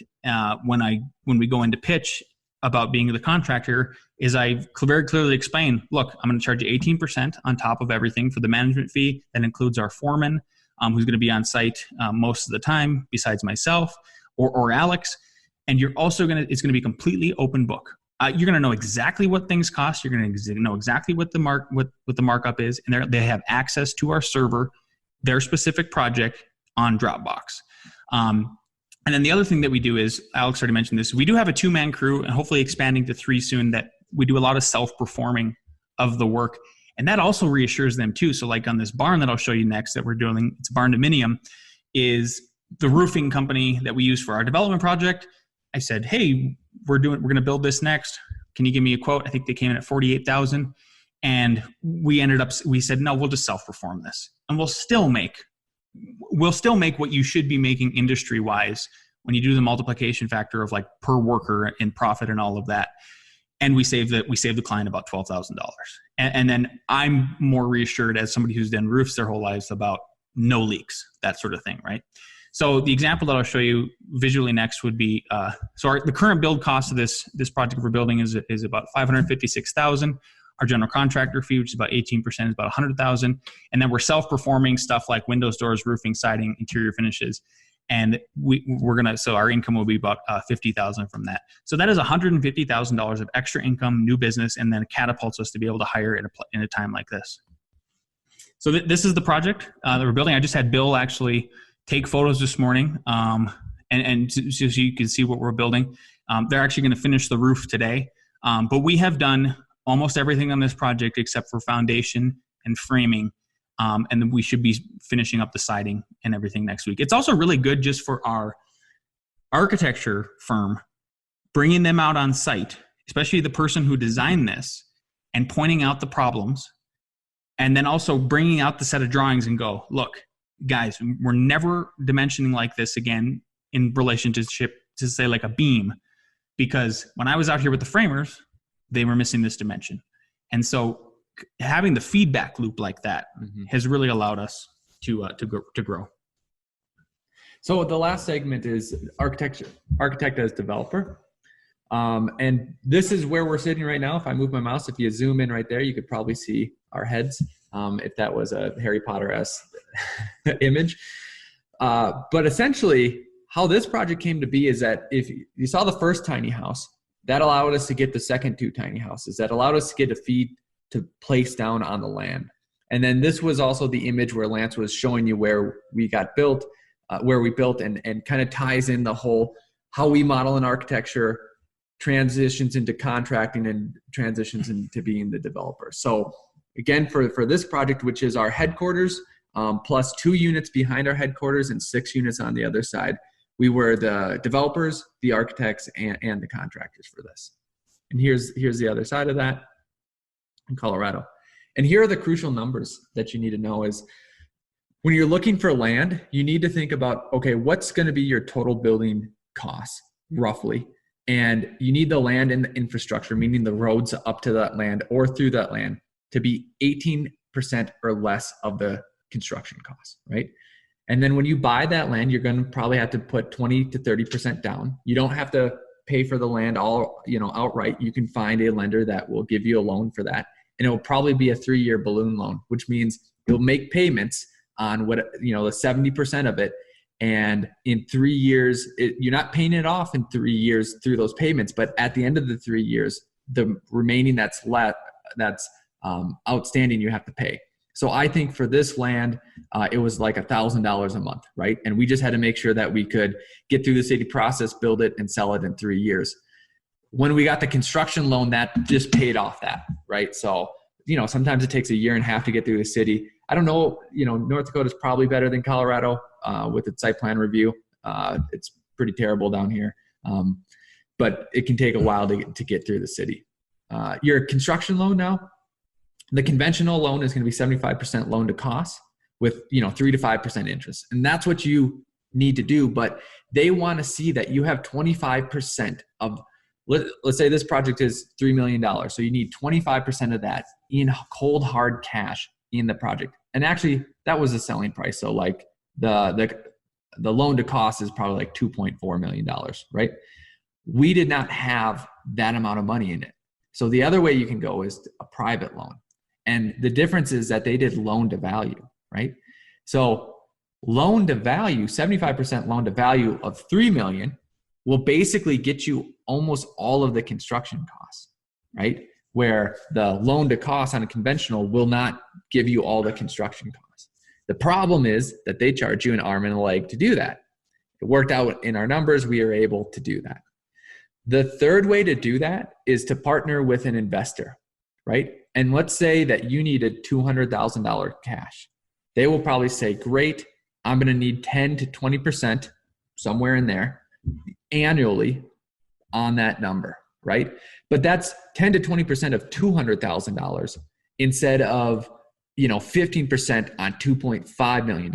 when we go into pitch about being the contractor is I very clearly explain, look, I'm going to charge you 18% on top of everything for the management fee. That includes our foreman, who's going to be on site most of the time besides myself or Alex. And you're also it's going to be completely open book. You're going to know exactly what things cost. You're going to know exactly what the markup is, and they have access to our server, their specific project on Dropbox. And then the other thing that we do is, Alex already mentioned this, we do have a 2-man crew, and hopefully expanding to 3 soon, that we do a lot of self-performing of the work. And that also reassures them too. So like on this barn that I'll show you next that we're doing, it's barn dominium, is the roofing company that we use for our development project. I said, hey, we're going to build this next. Can you give me a quote? I think they came in at $48,000. And we said, no, we'll just self-perform this. And we'll still make what you should be making industry-wise when you do the multiplication factor of like per worker and profit and all of that. And we saved the client about $12,000. And then I'm more reassured as somebody who's done roofs their whole lives about no leaks, that sort of thing, right? So the example that I'll show you visually next would be, the current build cost of this project we're building is about $556,000. Our general contractor fee, which is about 18%, is about $100,000. And then we're self-performing stuff like windows, doors, roofing, siding, interior finishes. And so our income will be about $50,000 from that. So that is $150,000 of extra income, new business, and then catapults us to be able to hire in a time like this. So this is the project that we're building. I just had Bill actually take photos this morning, and so you can see what we're building. They're actually going to finish the roof today, but we have done almost everything on this project except for foundation and framing. And then we should be finishing up the siding and everything next week. It's also really good just for our architecture firm, bringing them out on site, especially the person who designed this, and pointing out the problems, and then also bringing out the set of drawings and go, look, guys, we're never dimensioning like this again in relationship to say like a beam, because when I was out here with the framers, they were missing this dimension. And so having the feedback loop like that has really allowed us to grow. So the last segment is architect as developer. And this is where we're sitting right now. If I move my mouse, if you zoom in right there, you could probably see our heads, if that was a Harry Potter-esque image. But essentially, how this project came to be is that if you saw the first tiny house, that allowed us to get the second two tiny houses. That allowed us to get a feed to place down on the land. And then this was also the image where Lance was showing you where we got built, where we built, and kind of ties in the whole how we model in architecture, transitions into contracting, and transitions into being the developer. So again, for this project, which is our headquarters, plus 2 units behind our headquarters and 6 units on the other side, we were the developers, the architects, and the contractors for this. And here's the other side of that in Colorado. And here are the crucial numbers that you need to know is when you're looking for land, you need to think about, okay, what's going to be your total building costs roughly? And you need the land and the infrastructure, meaning the roads up to that land or through that land, to be 18% or less of the construction costs, right? And then when you buy that land, you're going to probably have to put 20 to 30% down. You don't have to pay for the land outright. You can find a lender that will give you a loan for that. And it will probably be a 3-year balloon loan, which means you'll make payments on the 70% of it. And in 3 years, you're not paying it off in 3 years through those payments, but at the end of the 3 years, the remaining that's outstanding, you have to pay. So I think for this land, it was like $1,000 a month, right? And we just had to make sure that we could get through the city process, build it, and sell it in 3 years. When we got the construction loan, that just paid off that, right? So, sometimes it takes 1.5 years to get through the city. I don't know, North Dakota is probably better than Colorado with its site plan review. It's pretty terrible down here, but it can take a while to get through the city. Your construction loan now, the conventional loan is going to be 75% loan to cost with 3 to 5% interest, and that's what you need to do. But they want to see that you have 25% of. Let's say this project is $3 million, so you need 25% of that in cold hard cash in the project. And actually, that was the selling price. So like the loan to cost is probably like $2.4 million, right? We did not have that amount of money in it. So the other way you can go is a private loan. And the difference is that they did loan to value, right? So loan to value, 75% loan to value of $3 million will basically get you almost all of the construction costs, right? Where the loan to cost on a conventional will not give you all the construction costs. The problem is that they charge you an arm and a leg to do that. It worked out in our numbers. We are able to do that. The third way to do that is to partner with an investor, right? And let's say that you needed $200,000 cash. They will probably say, great, I'm going to need 10 to 20%, somewhere in there, annually on that number, right? But that's 10 to 20% of $200,000 instead of, 15% on $2.5 million.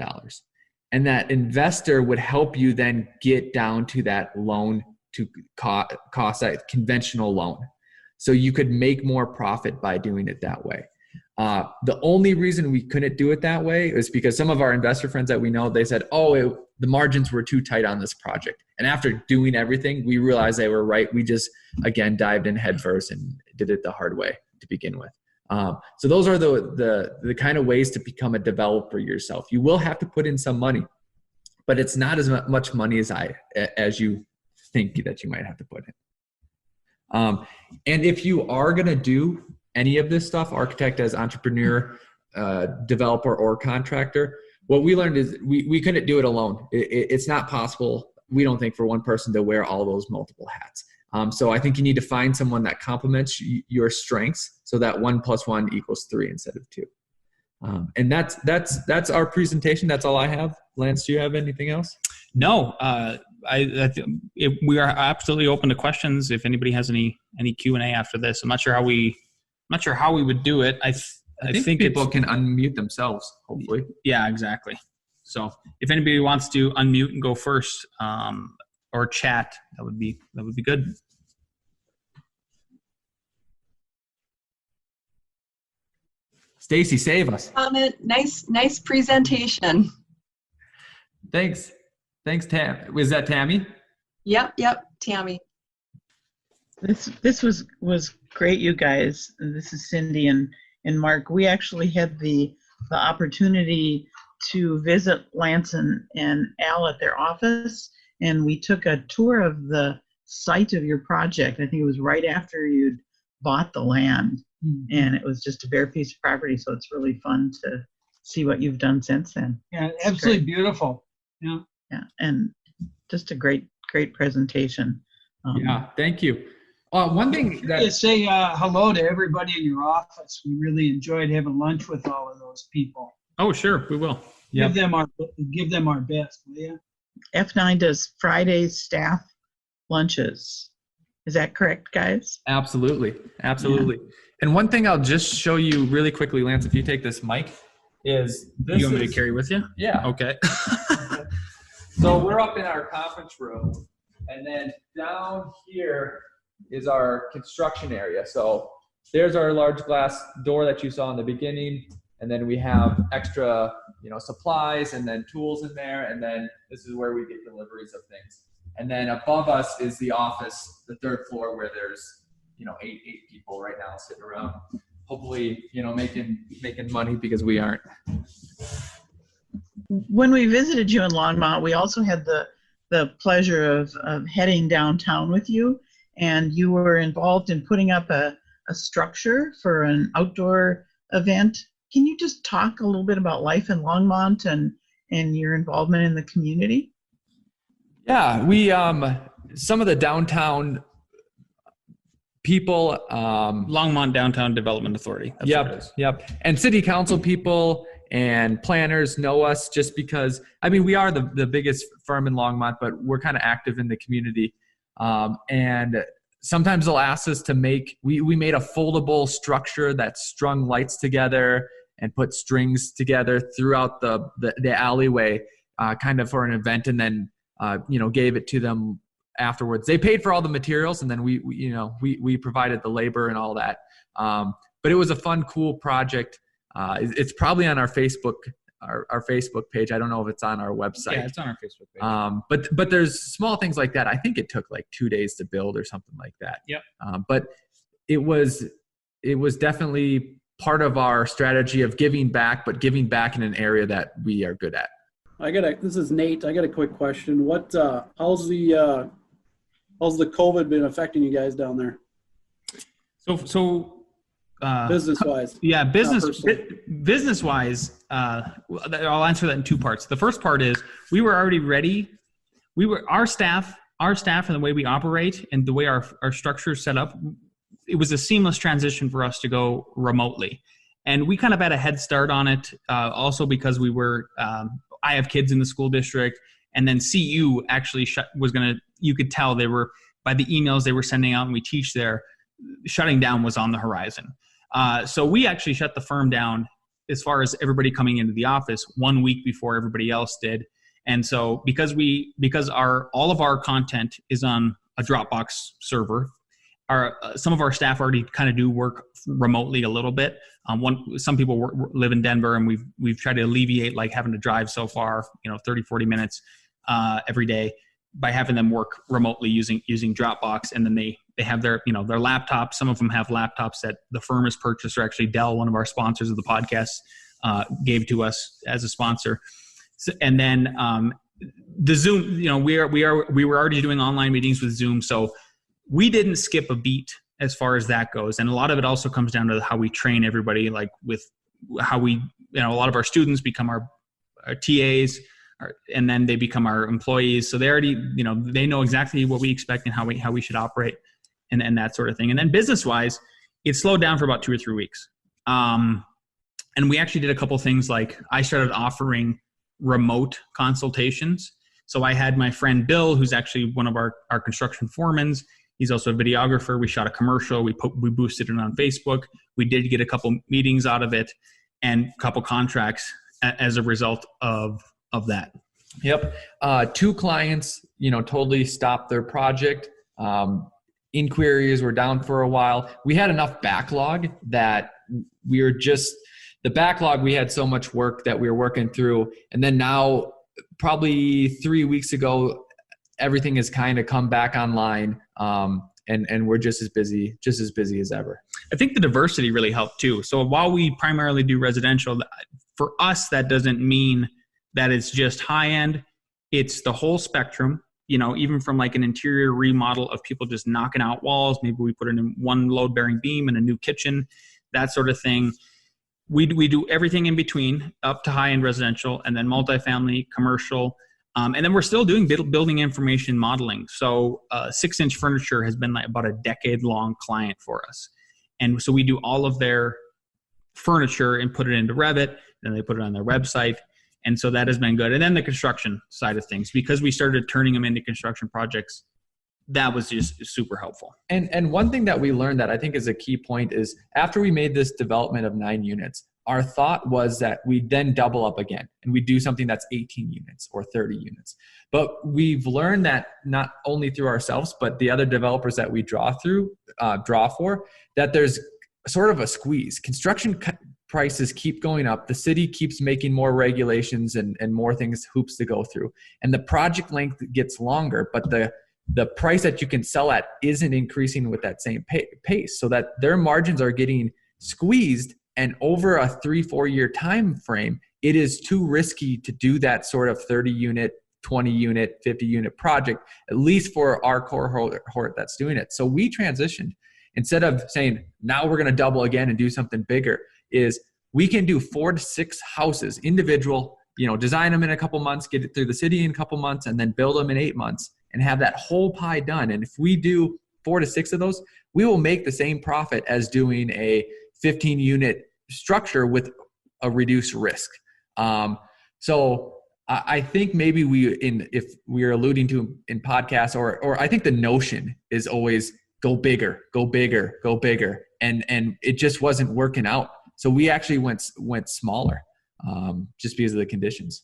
And that investor would help you then get down to that loan to cost, that conventional loan. So you could make more profit by doing it that way. The only reason we couldn't do it that way is because some of our investor friends that we know, they said, the margins were too tight on this project. And after doing everything, we realized they were right. We just, again, dived in headfirst and did it the hard way to begin with. So those are the kind of ways to become a developer yourself. You will have to put in some money, but it's not as much money as you think that you might have to put in. And if you are going to do any of this stuff, architect as entrepreneur, developer, or contractor, what we learned is we couldn't do it alone. It's not possible, we don't think, for one person to wear all those multiple hats. So I think you need to find someone that complements your strengths so that 1 + 1 = 3 instead of 2. And that's our presentation. That's all I have. Lance, do you have anything else? No, we are absolutely open to questions. If anybody has any Q&A after this, I'm not sure how we would do it. I think people can unmute themselves, hopefully. Yeah, exactly. So if anybody wants to unmute and go first, or chat, that would be good. Stacy, save us. Comment. Nice presentation. Thanks, Tam. Was that Tammy? Yep, Tammy. This was great, you guys. This is Cindy and Mark. We actually had the opportunity to visit Lance and Al at their office, and we took a tour of the site of your project. I think it was right after you'd bought the land, and it was just a bare piece of property, so it's really fun to see what you've done since then. Yeah, absolutely beautiful. Yeah, and just a great presentation. Yeah, thank you. One thing that say hello to everybody in your office. We really enjoyed having lunch with all of those people. Oh, sure, we will. Give them our best, will you? F9 does Friday staff lunches. Is that correct, guys? Absolutely. Yeah. And one thing I'll just show you really quickly, Lance, if you take this mic, is this. You want me to carry with you? Yeah. Okay. So we're up in our conference room, and then down here is our construction area. So there's our large glass door that you saw in the beginning, and then we have extra, supplies and then tools in there, and then this is where we get deliveries of things. And then above us is the office, the 3rd floor, where there's, 8 people right now sitting around, hopefully, making money, because we aren't. When we visited you in Longmont, we also had the pleasure of heading downtown with you, and you were involved in putting up a structure for an outdoor event. Can you just talk a little bit about life in Longmont and your involvement in the community? Yeah, we some of the downtown people, Longmont Downtown Development Authority. That's what it is. Yep. And city council people and planners know us just because, we are the biggest firm in Longmont, but we're kind of active in the community. And sometimes they'll ask us to we made a foldable structure that strung lights together and put strings together throughout the alleyway, kind of for an event, and then gave it to them afterwards. They paid for all the materials, and then we provided the labor and all that. But it was a fun, cool project. It's probably on our Facebook page. I don't know if it's on our website. Yeah, it's on our Facebook page. But there's small things like that. I think it took like 2 days to build or something like that. Yep. But it was definitely part of our strategy of giving back, but giving back in an area that we are good at. This is Nate. I got a quick question. How's the COVID been affecting you guys down there? So business-wise. Yeah, business-wise, I'll answer that in 2 parts. The first part is we were already ready. Our staff and the way we operate and the way our structure is set up, it was a seamless transition for us to go remotely. And we kind of had a head start on it, also because we were, I have kids in the school district, and then CU actually you could tell they were by the emails they were sending out and we teach there, shutting down was on the horizon. So we actually shut the firm down as far as everybody coming into the office 1 week before everybody else did. And so because all of our content is on a Dropbox server, some of our staff already kind of do work remotely a little bit. Some people live in Denver, and we've tried to alleviate like having to drive so far, 30, 40 minutes every day by having them work remotely using Dropbox. And then they have their laptops. Some of them have laptops that the firm has purchased, or actually Dell, one of our sponsors of the podcast, gave to us as a sponsor. So, and then the Zoom, we were already doing online meetings with Zoom, so we didn't skip a beat as far as that goes. And a lot of it also comes down to how we train everybody, like with how we, a lot of our students become our TAs, and then they become our employees. So they already, they know exactly what we expect and how we should operate and that sort of thing. And then business-wise, it slowed down for about 2 or 3 weeks. And we actually did a couple things, like I started offering remote consultations. So I had my friend Bill, who's actually one of our construction foremans. He's also a videographer. We shot a commercial. We boosted it on Facebook. We did get a couple meetings out of it and a couple contracts as a result of that. Yep. 2 clients, totally stopped their project. Inquiries were down for a while. We had enough backlog that we had so much work that we were working through. And then now, probably 3 weeks ago, everything has kind of come back online. And we're just as busy as ever. I think the diversity really helped too. So while we primarily do residential, for us, that doesn't mean that it's just high end. It's the whole spectrum, even from like an interior remodel of people just knocking out walls. Maybe we put in one load bearing beam and a new kitchen, that sort of thing. We do everything in between, up to high end residential, and then multifamily, commercial. And then we're still doing building information modeling. So 6-inch furniture has been like about a decade-long client for us. And so we do all of their furniture and put it into Revit, then they put it on their website. And so that has been good. And then the construction side of things, because we started turning them into construction projects, that was just super helpful. And one thing that we learned that I think is a key point is, after we made this development of 9 units, our thought was that we then double up again and we do something that's 18 units or 30 units. But we've learned that not only through ourselves, but the other developers that we draw for, that there's sort of a squeeze. Construction prices keep going up. The city keeps making more regulations and more hoops to go through. And the project length gets longer, but the price that you can sell at isn't increasing with that same pace, so that their margins are getting squeezed. And over a 3-4 year time frame, it is too risky to do that sort of 30 unit, 20 unit, 50 unit project, at least for our cohort that's doing it. So we transitioned. Instead of saying, now we're going to double again and do something bigger, is we can do 4 to 6 houses, individual, design them in a couple months, get it through the city in a couple months, and then build them in 8 months and have that whole pie done. And if we do 4 to 6 of those, we will make the same profit as doing a 15 unit structure with a reduced risk. So I think maybe if we're alluding to in podcasts, or I think the notion is always go bigger, go bigger, go bigger. And it just wasn't working out. So we actually went smaller, just because of the conditions.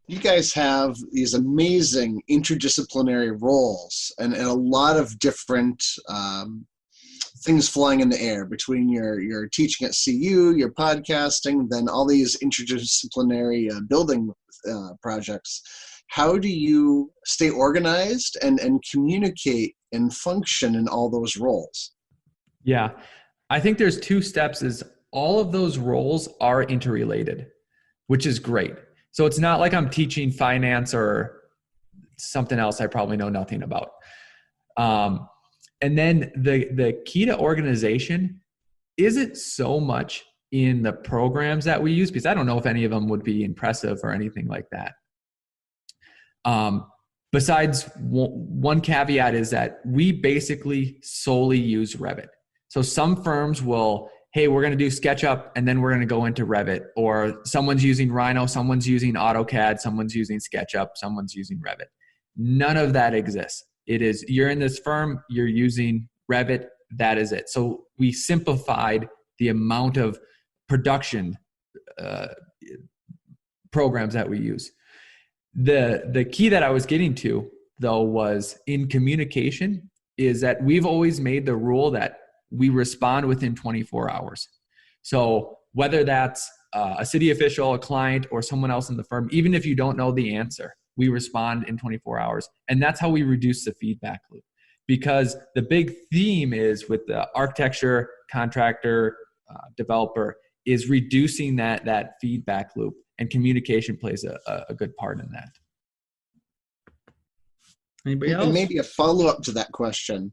You guys have these amazing interdisciplinary roles and a lot of different things flying in the air between your teaching at CU, your podcasting, then all these interdisciplinary building projects. How do you stay organized and communicate and function in all those roles? Yeah, I think there's 2 steps. Is all of those roles are interrelated, which is great. So it's not like I'm teaching finance or something else I probably know nothing about. And then the key to organization isn't so much in the programs that we use, because I don't know if any of them would be impressive or anything like that. Besides, one caveat is that we basically solely use Revit. So some firms will, hey, we're going to do SketchUp and then we're going to go into Revit, or someone's using Rhino, someone's using AutoCAD, someone's using SketchUp, someone's using Revit. None of that exists. It is, you're in this firm, you're using Revit, that is it. So we simplified the amount of production programs that we use. The key that I was getting to, though, was in communication, is that we've always made the rule that we respond within 24 hours. So whether that's a city official, a client, or someone else in the firm, even if you don't know the answer, we respond in 24 hours. And that's how we reduce the feedback loop. Because the big theme is with the architecture, contractor, developer, is reducing that feedback loop, and communication plays a good part in that. Anybody else? And maybe a follow-up to that question.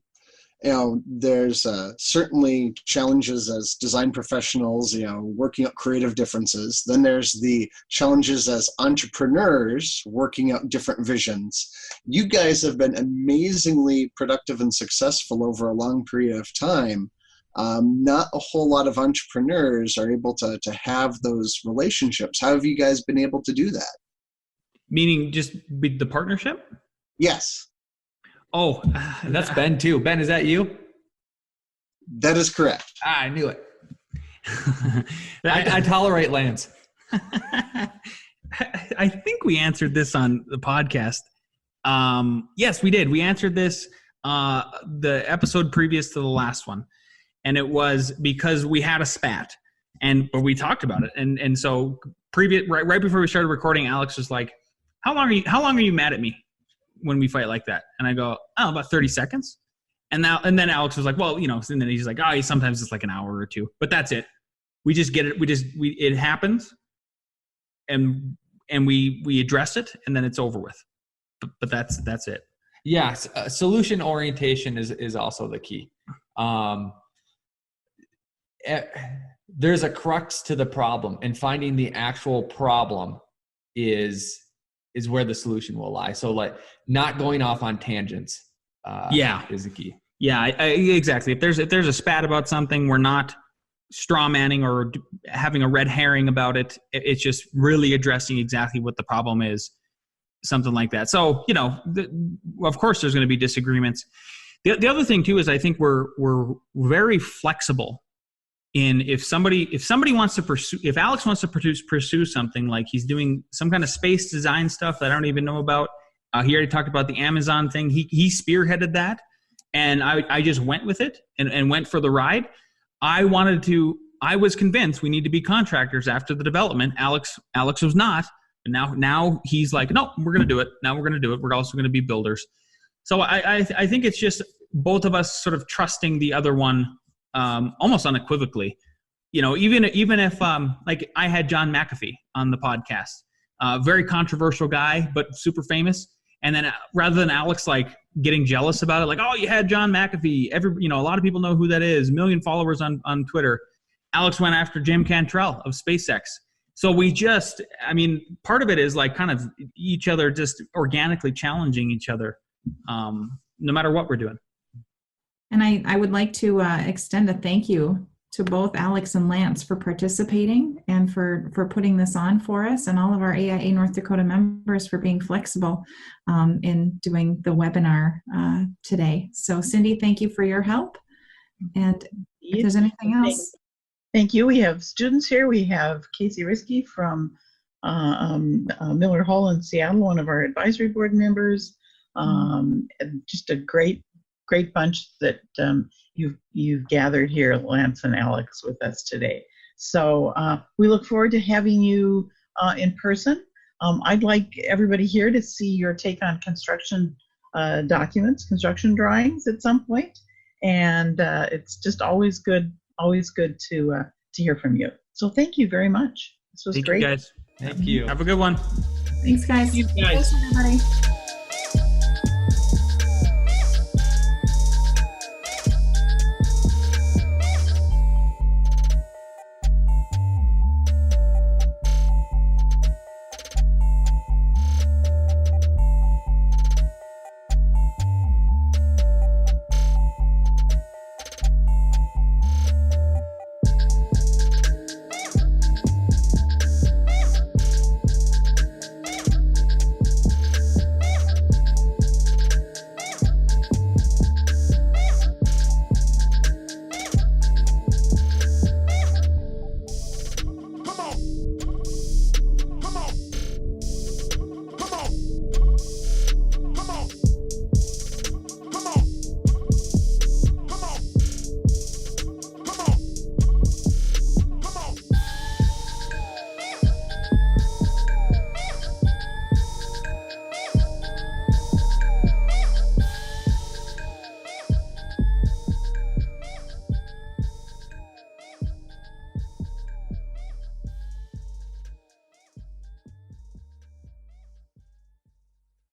There's certainly challenges as design professionals, working out creative differences. Then there's the challenges as entrepreneurs working out different visions. You guys have been amazingly productive and successful over a long period of time. Not a whole lot of entrepreneurs are able to have those relationships. How have you guys been able to do that? Meaning just with the partnership? Yes. Oh, that's Ben too. Ben, is that you? That is correct. I knew it. I tolerate Lance. I think we answered this on the podcast. Yes, we did. We answered this the episode previous to the last one. And it was because we had a spat, but we talked about it. And so right before we started recording, Alex was like, how long are you mad at me when we fight like that? And I go, about 30 seconds. And then Alex was like, well, and then he's like, sometimes it's like an hour or two, but that's it. We just get it. It happens, and we address it, and then it's over with. But that's it. Yes. Solution orientation is also the key. There's a crux to the problem, and finding the actual problem is where the solution will lie. So like not going off on tangents is the key. Yeah, exactly. If there's a spat about something, we're not straw manning or having a red herring about it. It's just really addressing exactly what the problem is, something like that. So, of course there's going to be disagreements. The other thing too is I think we're very flexible in if Alex wants to pursue something, like he's doing some kind of space design stuff that I don't even know about. He already talked about the Amazon thing. He spearheaded that, and I just went with it and went for the ride. I was convinced we need to be contractors after the development. Alex was not. And now he's like, no, we're going to do it. Now we're going to do it. We're also going to be builders. So I think it's just both of us sort of trusting the other one almost unequivocally. Even if like I had John McAfee on the podcast, very controversial guy, but super famous. And then rather than Alex like getting jealous about it, like, oh, you had John McAfee. A lot of people know who that is. 1 million followers on Twitter. Alex went after Jim Cantrell of SpaceX. So part of it is like kind of each other just organically challenging each other, no matter what we're doing. And I would like to extend a thank you to both Alex and Lance for participating and for putting this on for us, and all of our AIA North Dakota members for being flexible in doing the webinar today. So Cindy, thank you for your help. And if there's anything else. Thank you. We have students here. We have Casey Risky from Miller Hall in Seattle, one of our advisory board members. Just a great bunch that you've gathered here, Lance and Alex, with us today. So we look forward to having you in person. I'd like everybody here to see your take on construction documents, construction drawings at some point. And it's just always good to hear from you. So thank you very much. This was great. Thank you, guys. Thank you. Have a good one. Thanks, guys. Thank you, guys. Thanks, everybody.